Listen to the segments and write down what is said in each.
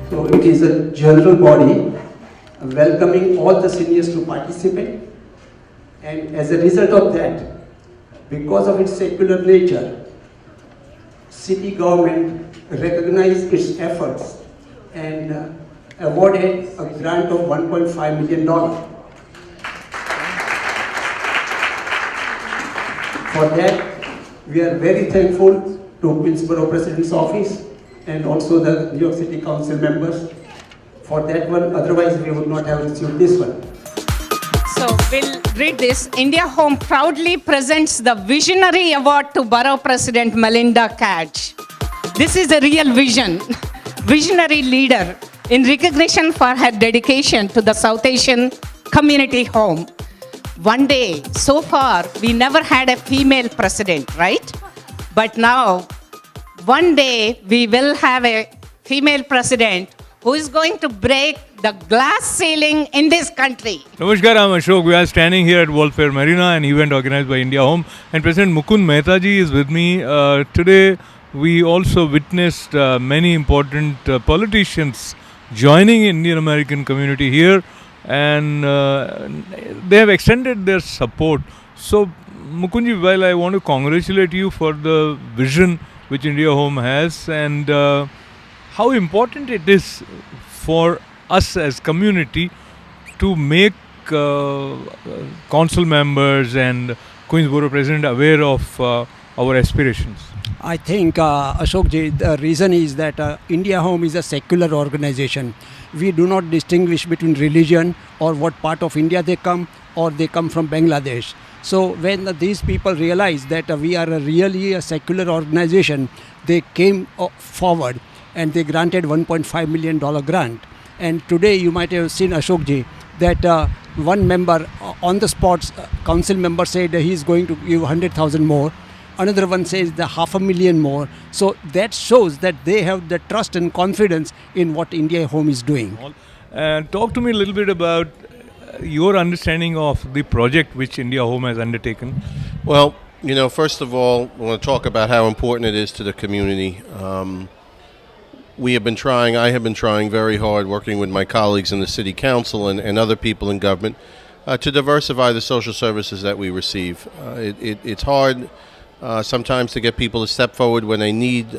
So it is a general body welcoming all the seniors to participate, and as a result of that, because of its secular nature, city government recognized its efforts and awarded a grant of $1.5 million. For that, we are very thankful to Queensborough President's Office and also the New York City Council members for that one. Otherwise, we would not have received this one. So we'll read this. India Home proudly presents the Visionary Award to Borough President Melinda Catch. This is a real visionary leader in recognition for her dedication to the South Asian community home. One day, so far, we never had a female president, right? But now, one day, we will have a female president who is going to break the glass ceiling in this country. Namaskar, I'm Ashok. We are standing here at World Fair Marina, an event organized by India Home. And President Mukund Mehta ji is with me. Today, we also witnessed many important politicians joining Indian American community here. And they have extended their support. So, Mukundji, while I want to congratulate you for the vision which India Home has and how important it is for us as community to make council members and Queensborough President aware of our aspirations. I think, Ashokji, the reason is that India Home is a secular organization. We do not distinguish between religion or what part of India they come or they come from Bangladesh. So when these people realize that we are really a secular organization, they came forward and they granted $1.5 million grant. And today you might have seen, Ashokji, that one member on the spot, council member said he is going to give 100,000 more. Another one says the $500,000 more. So that shows that they have the trust and confidence in what India Home is doing. Talk to me a little bit about your understanding of the project which India Home has undertaken. Well, first of all, I want to talk about how important it is to the community. I have been trying very hard, working with my colleagues in the City Council and other people in government, to diversify the social services that we receive. It's hard sometimes to get people to step forward when they need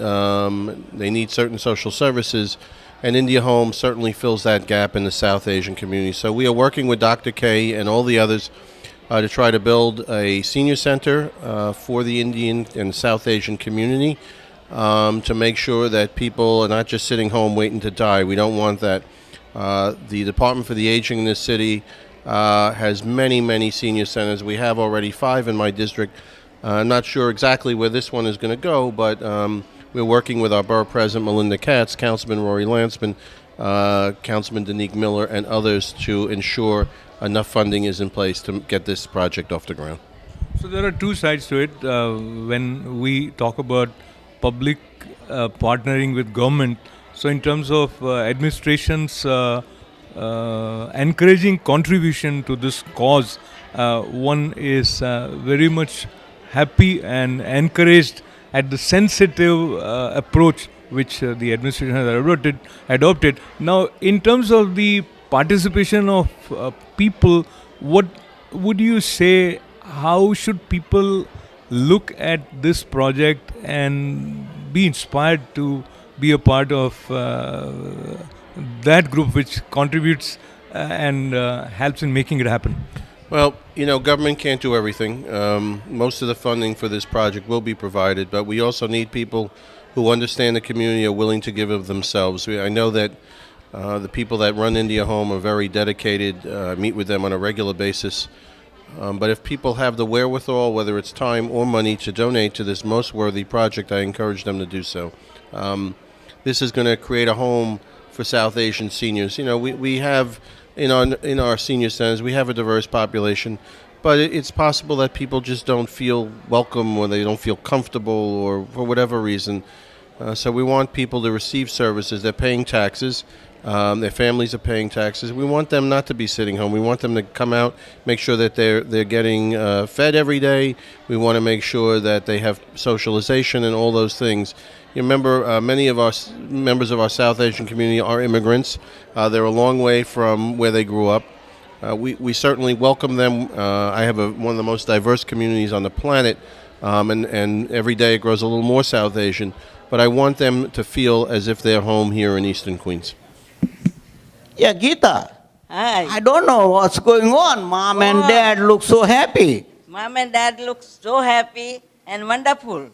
certain social services, and India Home certainly fills that gap in the South Asian community. So we are working with Dr. K and all the others to try to build a senior center for the Indian and South Asian community to make sure that people are not just sitting home waiting to die. We don't want that. The Department for the Aging in this city has many, many senior centers. We have already 5 in my district. I'm not sure exactly where this one is going to go, but we're working with our Borough President, Melinda Katz, Councilman Rory Lansman, Councilman Danique Miller, and others to ensure enough funding is in place to get this project off the ground. So there are two sides to it. When we talk about public partnering with government, so in terms of administration's encouraging contribution to this cause, one is very much happy and encouraged at the sensitive approach which the administration has adopted. Now, in terms of the participation of people, what would you say, how should people look at this project and be inspired to be a part of that group which contributes and helps in making it happen? Well, government can't do everything. Most of the funding for this project will be provided, but we also need people who understand the community, are willing to give of themselves. I know that the people that run India Home are very dedicated. I meet with them on a regular basis. But if people have the wherewithal, whether it's time or money, to donate to this most worthy project, I encourage them to do so. This is going to create a home for South Asian seniors. We have in our senior centers, we have a diverse population, but it's possible that people just don't feel welcome or they don't feel comfortable or for whatever reason. So we want people to receive services. They're paying taxes. Their families are paying taxes. We want them not to be sitting home. We want them to come out, make sure that they're getting fed every day. We want to make sure that they have socialization and all those things. You remember, many of our members of our South Asian community are immigrants. They're a long way from where they grew up. We certainly welcome them. I have one of the most diverse communities on the planet, and every day it grows a little more South Asian. But I want them to feel as if they're home here in Eastern Queens. Yeah, Geeta. Hi. I don't know what's going on. Mom and Dad look so happy. Mom and Dad look so happy and wonderful.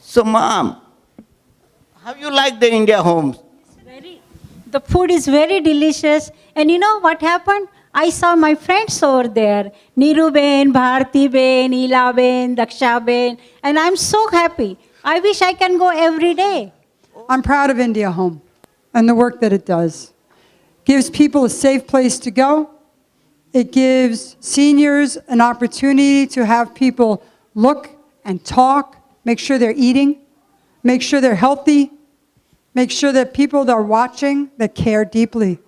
So, Mom, how you like the India homes? The food is very delicious. And you know what happened? I saw my friends over there. Neeru Ben, Bharti Ben, Ila Ben, Daksha Ben. And I'm so happy. I wish I can go every day. I'm proud of India Home and the work that it does. Gives people a safe place to go. It gives seniors an opportunity to have people look and talk, make sure they're eating, make sure they're healthy, make sure that people that are watching, that care deeply.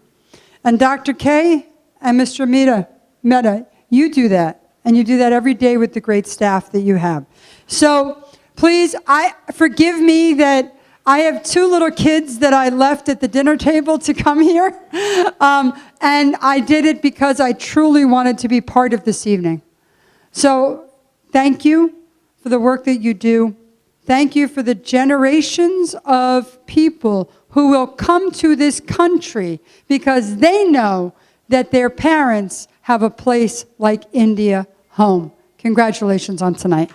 And Dr. K and Mr. Mehta, you do that. And you do that every day with the great staff that you have. So please, forgive me that I have 2 little kids that I left at the dinner table to come here. And I did it because I truly wanted to be part of this evening. So thank you for the work that you do. Thank you for the generations of people who will come to this country because they know that their parents have a place like India Home. Congratulations on tonight.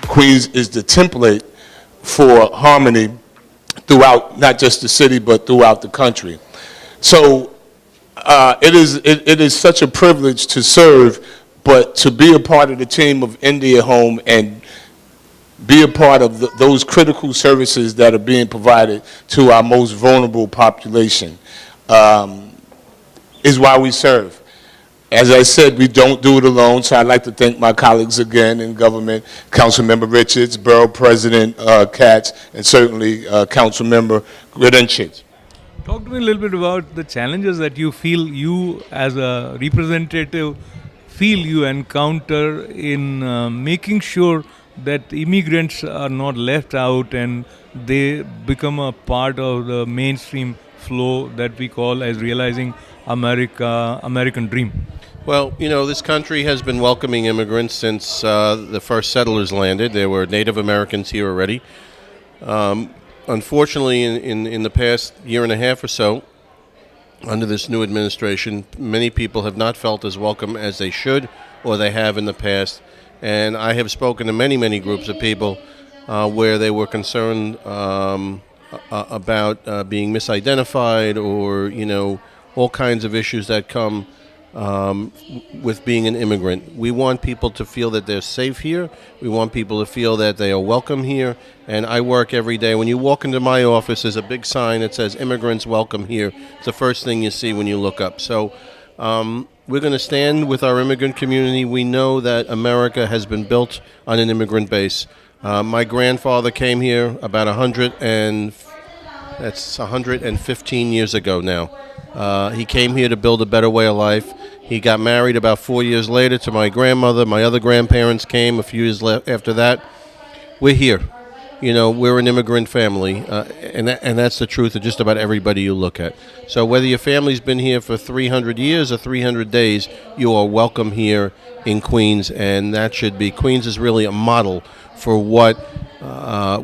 Queens is the template for harmony throughout not just the city but throughout the country. So it is such a privilege to serve, but to be a part of the team of India Home and be a part of those critical services that are being provided to our most vulnerable population is why we serve. As I said, we don't do it alone, so I'd like to thank my colleagues again in government, Councilmember Richards, Borough President Katz, and certainly Councilmember Gridensich. Talk to me a little bit about the challenges that you feel you as a representative feel you encounter in making sure that immigrants are not left out and they become a part of the mainstream flow that we call as realizing American dream. Well, you know, this country has been welcoming immigrants since the first settlers landed. There were Native Americans here already. Unfortunately, in the past year and a half or so, under this new administration, many people have not felt as welcome as they should or they have in the past. And I have spoken to many, many groups of people where they were concerned about being misidentified or, you know, all kinds of issues that come with being an immigrant. We want people to feel that they're safe here. We want people to feel that they are welcome here. And I work every day. When you walk into my office, there's a big sign that says immigrants welcome here. It's the first thing you see when you look up. So we're going to stand with our immigrant community. We know that America has been built on an immigrant base. My grandfather came here about 115 years ago now. He came here to build a better way of life. He got married about 4 years later to my grandmother. My other grandparents came a few years after that. We're here. You know, we're an immigrant family, and that's the truth of just about everybody you look at. So whether your family's been here for 300 years or 300 days, you are welcome here in Queens, and that should be, Queens is really a model for what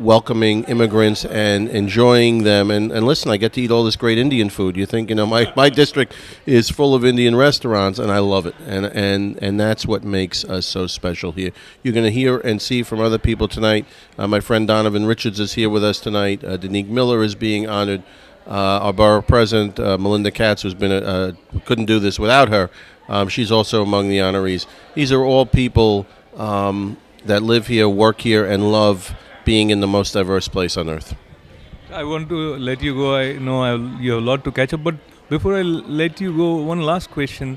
welcoming immigrants and enjoying them. And listen, I get to eat all this great Indian food. You think, you know, my district is full of Indian restaurants, and I love it. And that's what makes us so special here. You're going to hear and see from other people tonight. My friend Donovan Richards is here with us tonight. Danique Miller is being honored. Our borough president, Melinda Katz, who's been couldn't do this without her. She's also among the honorees. These are all people that live here, work here, and love being in the most diverse place on earth. I want to let you go. I know you have a lot to catch up, but before I let you go, one last question.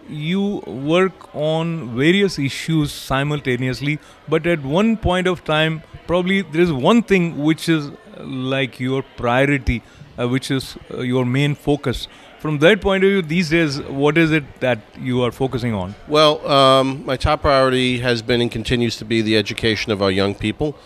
You work on various issues simultaneously, but at one point of time, probably there is one thing which is like your priority, which is your main focus. From that point of view, these days, what is it that you are focusing on? Well, my top priority has been and continues to be the education of our young people.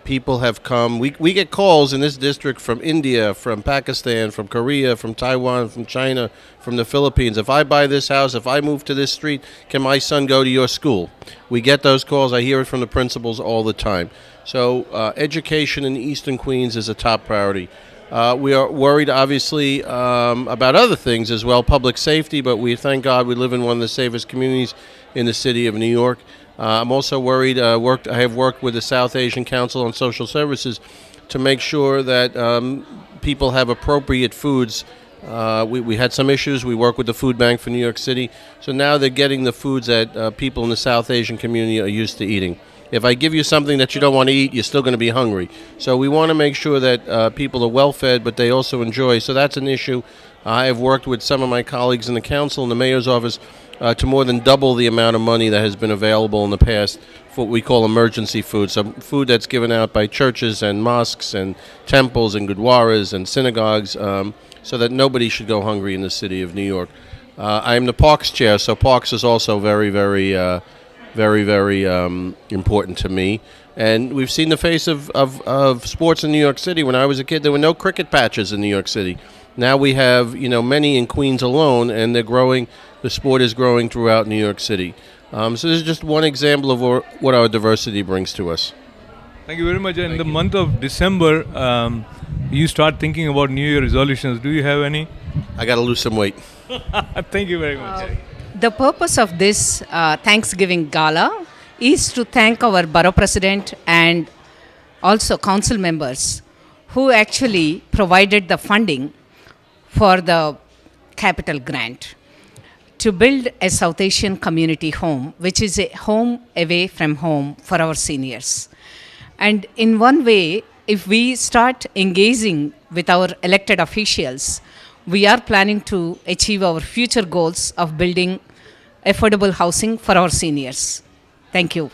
People have come. We get calls in this district from India, from Pakistan, from Korea, from Taiwan, from China, from the Philippines. If I buy this house, if I move to this street, can my son go to your school? We get those calls. I hear it from the principals all the time. So education in Eastern Queens is a top priority. We are worried, obviously, about other things as well, public safety, but we thank God we live in one of the safest communities in the city of New York. I'm also worried. I have worked with the South Asian Council on Social Services to make sure that people have appropriate foods. We had some issues. We work with the Food Bank for New York City. So now they're getting the foods that people in the South Asian community are used to eating. If I give you something that you don't want to eat, you're still going to be hungry. So we want to make sure that people are well fed, but they also enjoy. So that's an issue. I have worked with some of my colleagues in the council and the mayor's office to more than double the amount of money that has been available in the past for what we call emergency food. So food that's given out by churches and mosques and temples and gurdwaras and synagogues so that nobody should go hungry in the city of New York. I am the Parks chair, so Parks is also very, very important to me. And we've seen the face of sports in New York City. When I was a kid, there were no cricket patches in New York City. Now we have, many in Queens alone, and they're growing. The sport is growing throughout New York City. So this is just one example of what our diversity brings to us. Thank you very much. In the month of December, you start thinking about New Year resolutions. Do you have any? I got to lose some weight. Thank you very much. The purpose of this Thanksgiving Gala is to thank our borough president and also council members who actually provided the funding for the capital grant to build a South Asian community home, which is a home away from home for our seniors. And in one way, if we start engaging with our elected officials, we are planning to achieve our future goals of building affordable housing for our seniors. Thank you.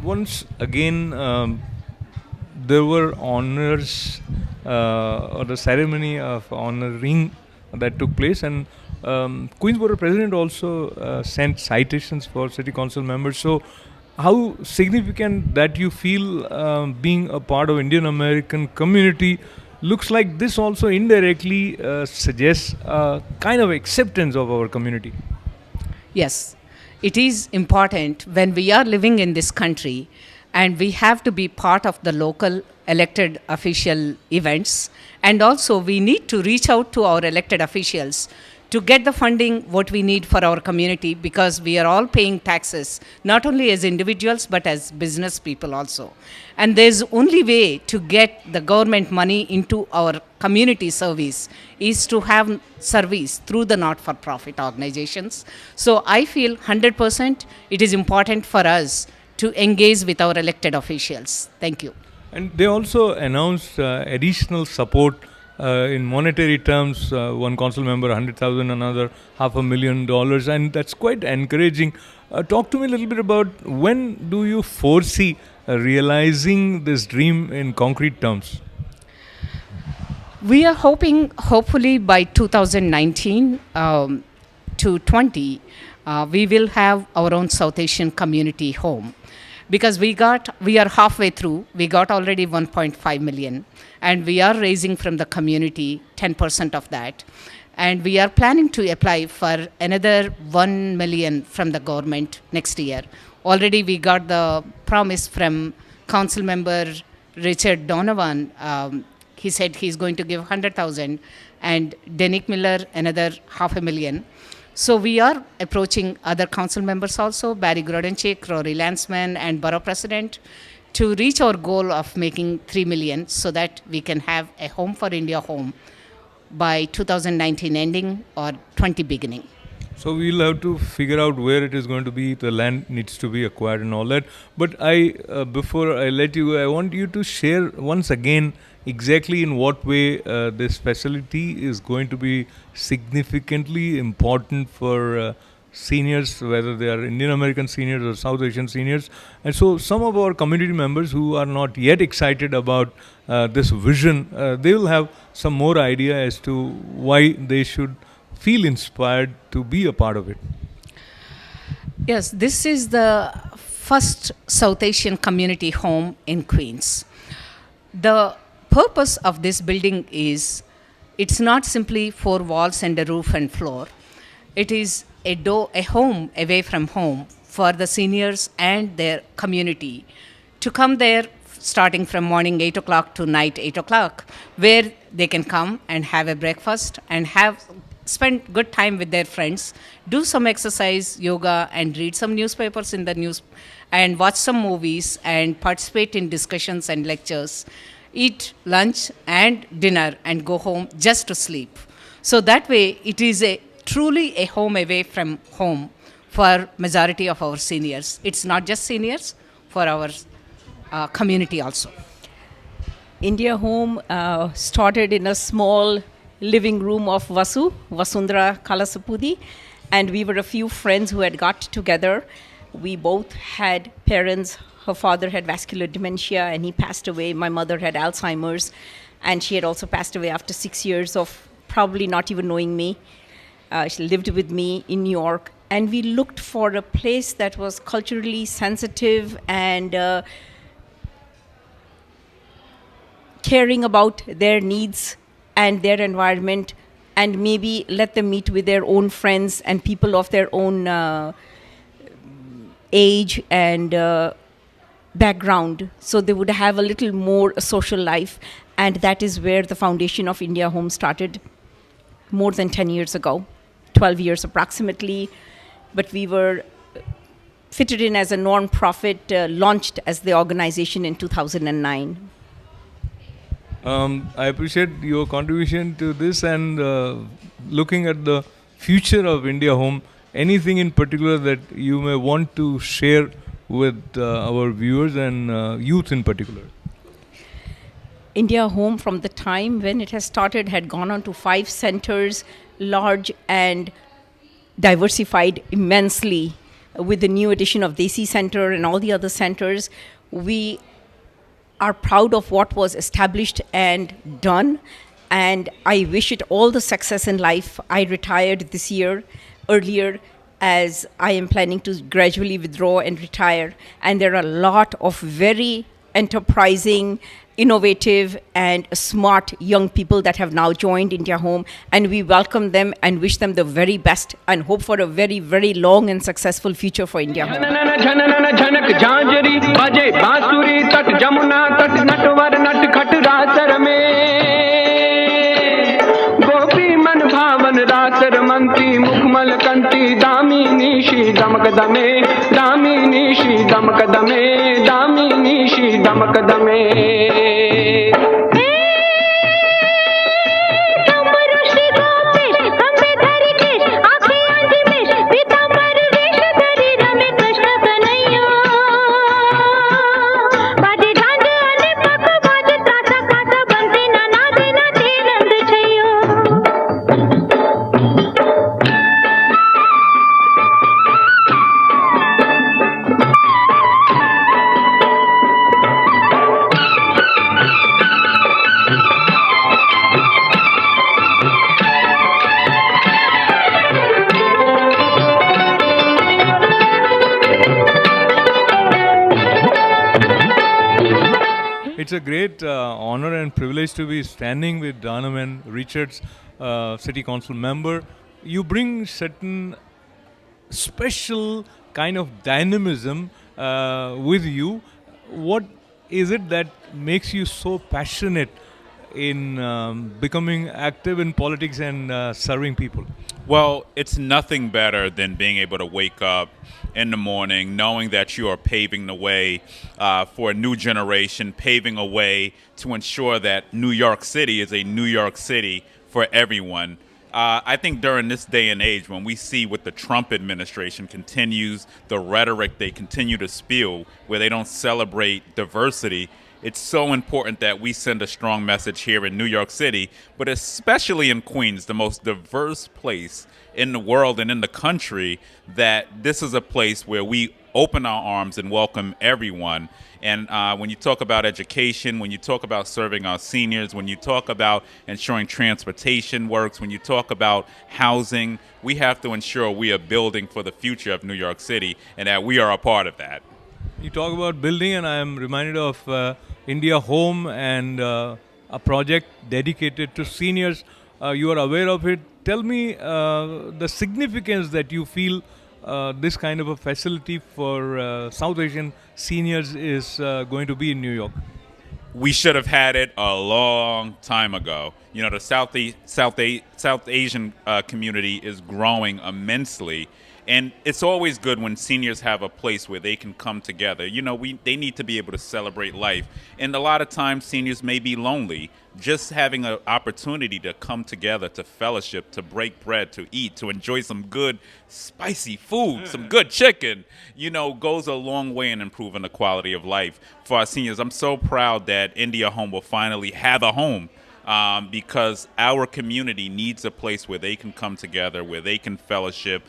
Once again, there were honors or the ceremony of honoring that took place, and Queensborough President also sent citations for City Council members. So how significant that you feel being a part of Indian American community? Looks like this also indirectly suggests a kind of acceptance of our community. Yes, it is important when we are living in this country and we have to be part of the local elected official events, and also we need to reach out to our elected officials to get the funding what we need for our community, because we are all paying taxes, not only as individuals but as business people also. And there's only way to get the government money into our community service is to have service through the not-for-profit organizations. So I feel 100% it is important for us to engage with our elected officials. Thank you. And they also announced additional support in monetary terms. One council member, 100,000, another $500,000, and that's quite encouraging. Talk to me a little bit about when do you foresee realizing this dream in concrete terms? We are hopefully by 2019 to 20, we will have our own South Asian community home. Because we are halfway through, we got already 1.5 million, and we are raising from the community 10% of that. And we are planning to apply for another 1 million from the government next year. Already we got the promise from council member Richard Donovan. He said he's going to give 100,000, and Denick Miller another $500,000. So we are approaching other council members also, Barry Grodenchik, Rory Lansman, and Borough President, to reach our goal of making 3 million so that we can have a Home for India home by 2019 ending or 20 beginning. So we'll have to figure out where it is going to be. The land needs to be acquired and all that. But before I let you go, I want you to share once again exactly in what way this facility is going to be significantly important for seniors, whether they are Indian American seniors or South Asian seniors. And so some of our community members who are not yet excited about this vision, they will have some more idea as to why they should feel inspired to be a part of it. Yes, this is the first South Asian community home in Queens. The purpose of this building is, it's not simply 4 walls and a roof and floor. It is a home away from home for the seniors and their community to come there starting from morning 8 o'clock to night 8 o'clock, where they can come and have a breakfast and spend good time with their friends, do some exercise, yoga, and read some newspapers in the news, and watch some movies and participate in discussions and lectures, eat lunch and dinner and go home just to sleep. So that way it is truly a home away from home for majority of our seniors. It's not just seniors, for our community also. India Home started in a small living room of Vasundhara Kalasapudi, and we were a few friends who had got together. We both had parents. Her father had vascular dementia and he passed away. My mother had Alzheimer's and she had also passed away after 6 years of probably not even knowing me. She lived with me in New York, and we looked for a place that was culturally sensitive and caring about their needs and their environment, and maybe let them meet with their own friends and people of their own age and background, so they would have a little more social life. And that is where the foundation of India Home started more than 10 years ago, 12 years approximately. But we were fitted in as a non-profit, launched as the organization in 2009. I appreciate your contribution to this, and looking at the future of India Home, anything in particular that you may want to share with our viewers and youth in particular? India Home, from the time when it has started, had gone on to 5 centers, large and diversified immensely. With the new addition of Desi Center and all the other centers, we are proud of what was established and done, and I wish it all the success in life. I retired this year earlier, as I am planning to gradually withdraw and retire, and there are a lot of very enterprising, innovative and smart young people that have now joined India Home, and we welcome them and wish them the very best and hope for a very, very long and successful future for India Home. It's a great honor and privilege to be standing with Donovan Richards, City Council member. You bring certain special kind of dynamism with you. What is it that makes you so passionate in becoming active in politics and serving people? Well, it's nothing better than being able to wake up in the morning knowing that you are paving the way for a new generation, paving a way to ensure that New York City is a New York City for everyone. I think during this day and age, when we see what the Trump administration continues, the rhetoric they continue to spew, where they don't celebrate diversity, it's so important that we send a strong message here in New York City, but especially in Queens, the most diverse place in the world and in the country, that this is a place where we open our arms and welcome everyone. And when you talk about education, when you talk about serving our seniors, when you talk about ensuring transportation works, when you talk about housing, we have to ensure we are building for the future of New York City and that we are a part of that. You talk about building, and I am reminded of India Home and a project dedicated to seniors. You are aware of it. Tell me the significance that you feel this kind of a facility for South Asian seniors is going to be in New York. We should have had it a long time ago. You know, the South Asian community is growing immensely. And it's always good when seniors have a place where they can come together. You know, they need to be able to celebrate life. And a lot of times seniors may be lonely. Just having an opportunity to come together, to fellowship, to break bread, to eat, to enjoy some good spicy food, some good chicken, you know, goes a long way in improving the quality of life for our seniors. I'm so proud that India Home will finally have a home. Because our community needs a place where they can come together, where they can fellowship,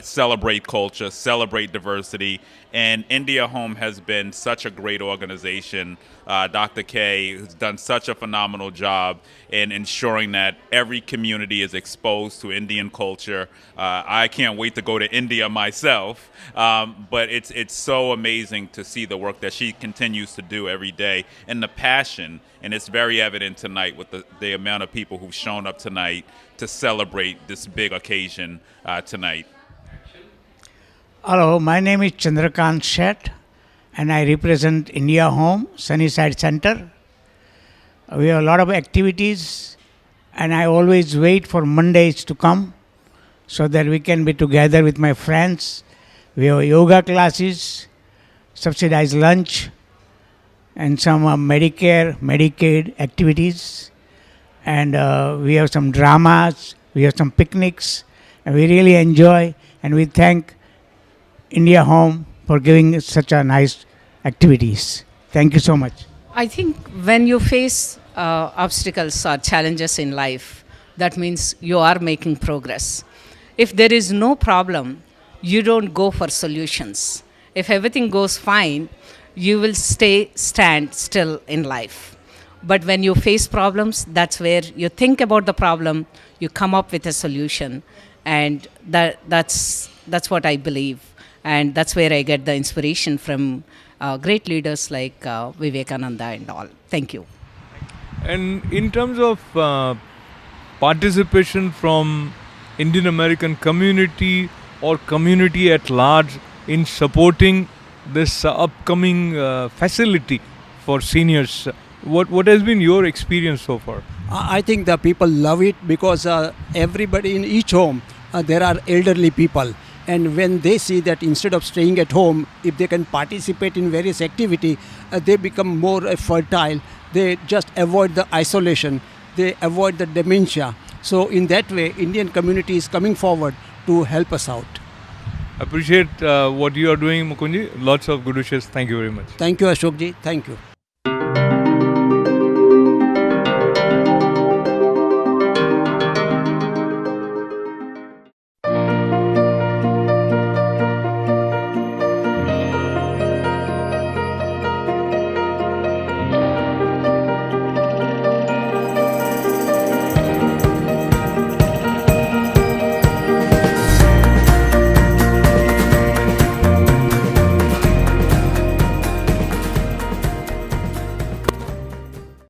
celebrate culture, celebrate diversity. And India Home has been such a great organization. Dr. K has done such a phenomenal job in ensuring that every community is exposed to Indian culture. I can't wait to go to India myself, but it's so amazing to see the work that she continues to do every day and the passion. And it's very evident tonight with the amount of people who've shown up tonight to celebrate this big occasion tonight. Hello, my name is Chandrakant Shet and I represent India Home, Sunnyside Center. We have a lot of activities and I always wait for Mondays to come so that we can be together with my friends. We have yoga classes, subsidized lunch, and some Medicare, Medicaid activities. And we have some dramas, we have some picnics, and we really enjoy, and we thank India Home for giving us such a nice activities. Thank you so much. I think when you face obstacles or challenges in life, that means you are making progress. If there is no problem, you don't go for solutions. If everything goes fine, you will stand still in life. But when you face problems, that's where you think about the problem, you come up with a solution, and that's what I believe. And that's where I get the inspiration from great leaders like Vivekananda and all. Thank you. And in terms of participation from Indian American community or community at large in supporting this upcoming facility for seniors, what has been your experience so far? I think the people love it because everybody in each home, there are elderly people. And when they see that instead of staying at home, if they can participate in various activity, they become more fertile. They just avoid the isolation. They avoid the dementia. So in that way, Indian community is coming forward to help us out. Appreciate what you are doing, Mukundji. Lots of good wishes. Thank you very much. Thank you, Ashokji. Thank you.